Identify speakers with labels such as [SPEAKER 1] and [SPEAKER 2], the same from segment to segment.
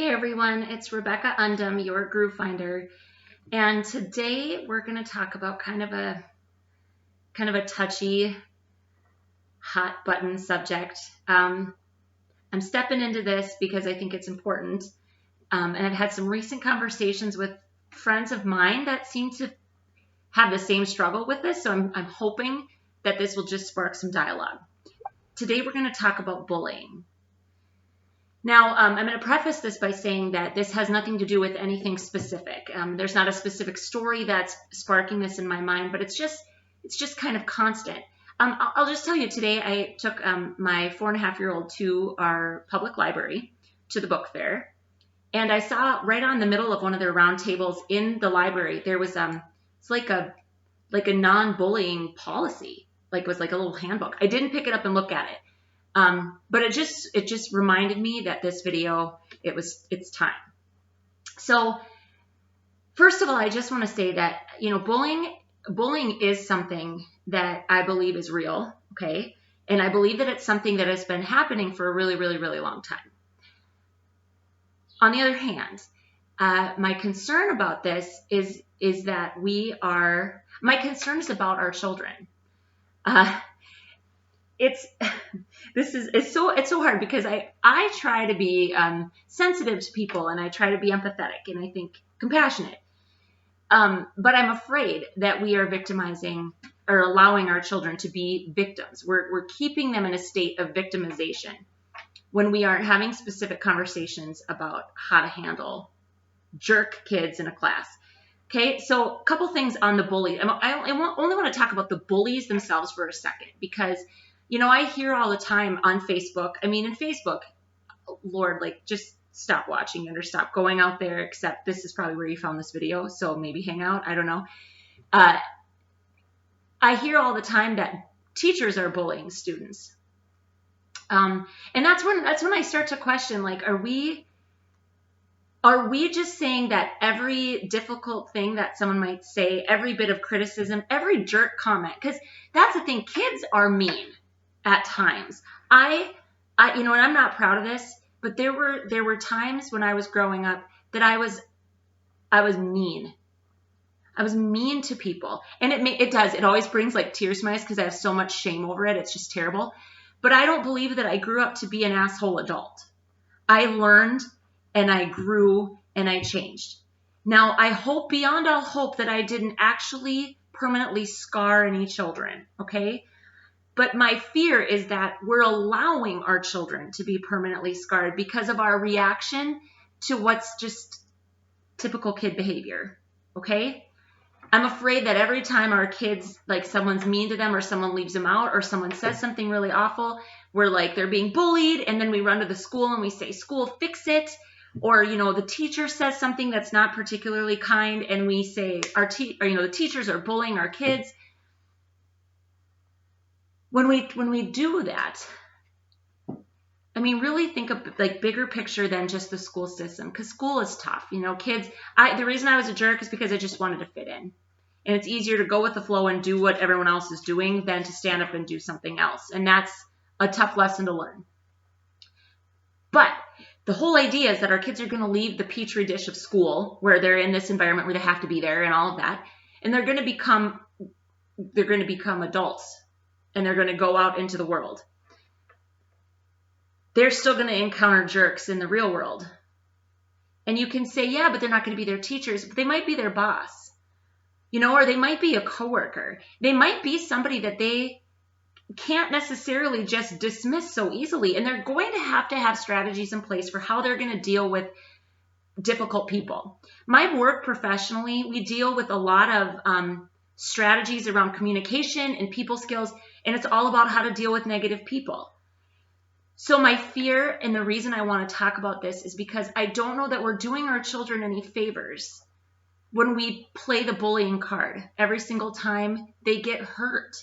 [SPEAKER 1] Hey everyone, it's Rebecca Undum, your Groove Finder, and today we're going to talk about kind of a touchy, hot button subject. I'm stepping into this because I think it's important, and I've had some recent conversations with friends of mine that seem to have the same struggle with this. So I'm hoping that this will just spark some dialogue. Today we're going to talk about bullying. Now, I'm going to preface this by saying that this has nothing to do with anything specific. There's not a specific story that's sparking this in my mind, but it's just kind of constant. I'll just tell you, today I took my 4.5-year-old to our public library, to the book fair, and I saw right on the middle of one of their round tables in the library, there was it's like a non-bullying policy, like it was like a little handbook. I didn't pick it up and look at it. But it just reminded me that this video, it's time. So first of all, I just want to say that, bullying is something that I believe is real. Okay. And I believe that it's something that has been happening for a really, really, really long time. On the other hand, my concern about this is that my concern is about our children. It's so hard because I try to be sensitive to people, and I try to be empathetic, and I think compassionate. But I'm afraid that we are victimizing or allowing our children to be victims. We're keeping them in a state of victimization when we aren't having specific conversations about how to handle jerk kids in a class. Okay, so a couple things on the bully. I only want to talk about the bullies themselves for a second because I hear all the time on Facebook. I mean, in Facebook, Lord, just stop watching it or stop going out there, except this is probably where you found this video, so maybe hang out. I don't know. I hear all the time that teachers are bullying students. And that's when I start to question, are we just saying that every difficult thing that someone might say, every bit of criticism, every jerk comment, because that's the thing, kids are mean. At times, and I'm not proud of this, but there were times when I was growing up that I was mean. I was mean to people, and it always brings tears to my eyes because I have so much shame over it. It's just terrible. But I don't believe that I grew up to be an asshole adult. I learned and I grew and I changed. Now, I hope beyond all hope that I didn't actually permanently scar any children. Okay. But my fear is that we're allowing our children to be permanently scarred because of our reaction to what's just typical kid behavior. Okay? I'm afraid that every time our kids, someone's mean to them or someone leaves them out or someone says something really awful, we're they're being bullied, and then we run to the school and we say, "School, fix it." Or, the teacher says something that's not particularly kind and we say the teachers are bullying our kids. When we do that, I mean, really think of bigger picture than just the school system, because school is tough. Kids, the reason I was a jerk is because I just wanted to fit in. And it's easier to go with the flow and do what everyone else is doing than to stand up and do something else. And that's a tough lesson to learn. But the whole idea is that our kids are going to leave the petri dish of school, where they're in this environment where they have to be there and all of that, and they're going to become adults. And they're going to go out into the world. They're still going to encounter jerks in the real world. And you can say, yeah, but they're not going to be their teachers. But they might be their boss, or they might be a coworker. They might be somebody that they can't necessarily just dismiss so easily. And they're going to have strategies in place for how they're going to deal with difficult people. My work professionally, we deal with a lot of strategies around communication and people skills, and it's all about how to deal with negative people. So my fear, and the reason I want to talk about this, is because I don't know that we're doing our children any favors when we play the bullying card every single time they get hurt.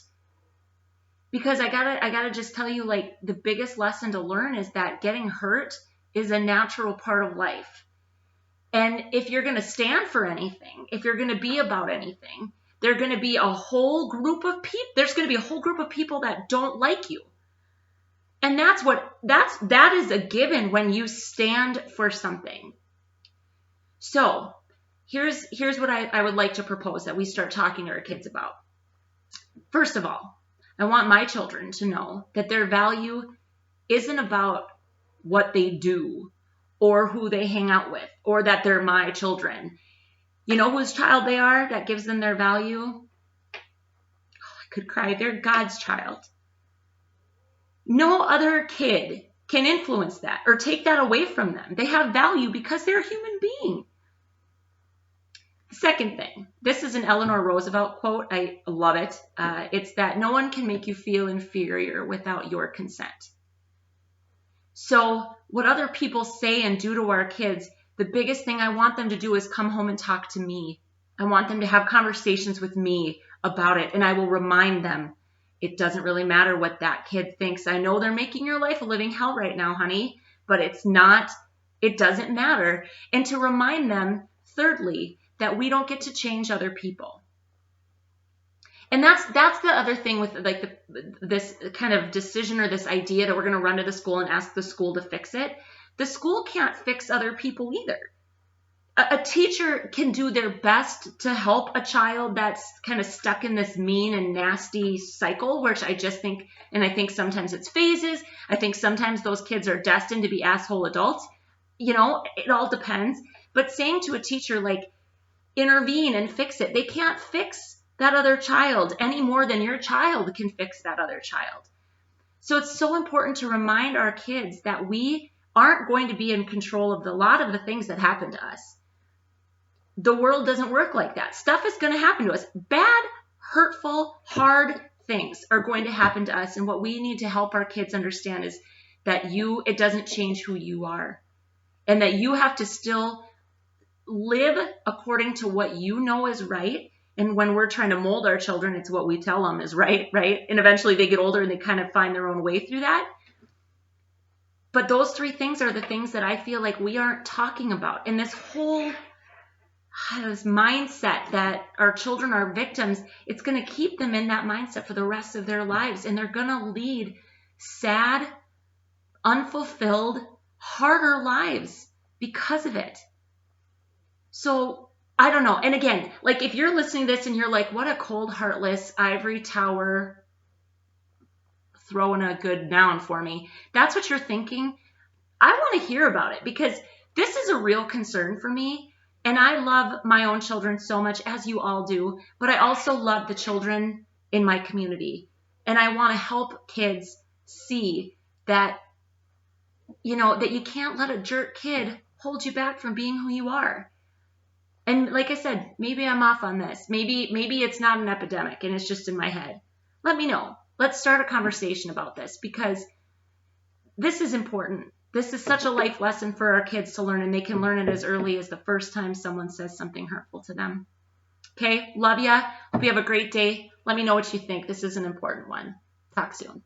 [SPEAKER 1] Because I gotta just tell you, the biggest lesson to learn is that getting hurt is a natural part of life. And if you're going to stand for anything, if you're going to be about anything, there's going to be a whole group of people that don't like you. And that is a given when you stand for something. So here's what I would like to propose that we start talking to our kids about. First of all, I want my children to know that their value isn't about what they do or who they hang out with or that they're my children. You know whose child they are that gives them their value? Oh, I could cry. They're God's child. No other kid can influence that or take that away from them. They have value because they're a human being. Second thing, this is an Eleanor Roosevelt quote. I love it. It's that no one can make you feel inferior without your consent. So what other people say and do to our kids, the biggest thing I want them to do is come home and talk to me. I want them to have conversations with me about it, and I will remind them it doesn't really matter what that kid thinks. I know they're making your life a living hell right now, honey, but it doesn't matter. And to remind them, thirdly, that we don't get to change other people. And that's the other thing with like this kind of decision or this idea that we're going to run to the school and ask the school to fix it. The school can't fix other people either. A teacher can do their best to help a child that's kind of stuck in this mean and nasty cycle, which I just think, and I think sometimes it's phases. I think sometimes those kids are destined to be asshole adults. You know, it all depends. But saying to a teacher, like, intervene and fix it, they can't fix that other child any more than your child can fix that other child. So it's so important to remind our kids that we aren't going to be in control of a lot of the things that happen to us. The world doesn't work like that. Stuff is going to happen to us. Bad, hurtful, hard things are going to happen to us. And what we need to help our kids understand is that it doesn't change who you are. And that you have to still live according to what you know is right. And when we're trying to mold our children, it's what we tell them is right? And eventually they get older and they kind of find their own way through that. But those three things are the things that I feel like we aren't talking about. And this whole this mindset that our children are victims, it's going to keep them in that mindset for the rest of their lives. And they're going to lead sad, unfulfilled, harder lives because of it. So I don't know. And again, like if you're listening to this and you're like, what a cold, heartless, ivory tower, throw in a good noun for me. That's what you're thinking. I want to hear about it because this is a real concern for me. And I love my own children so much, as you all do, but I also love the children in my community. And I want to help kids see that, that you can't let a jerk kid hold you back from being who you are. And like I said, maybe I'm off on this. Maybe it's not an epidemic and it's just in my head. Let me know. Let's start a conversation about this because this is important. This is such a life lesson for our kids to learn, and they can learn it as early as the first time someone says something hurtful to them. Okay, love ya. Hope you have a great day. Let me know what you think. This is an important one. Talk soon.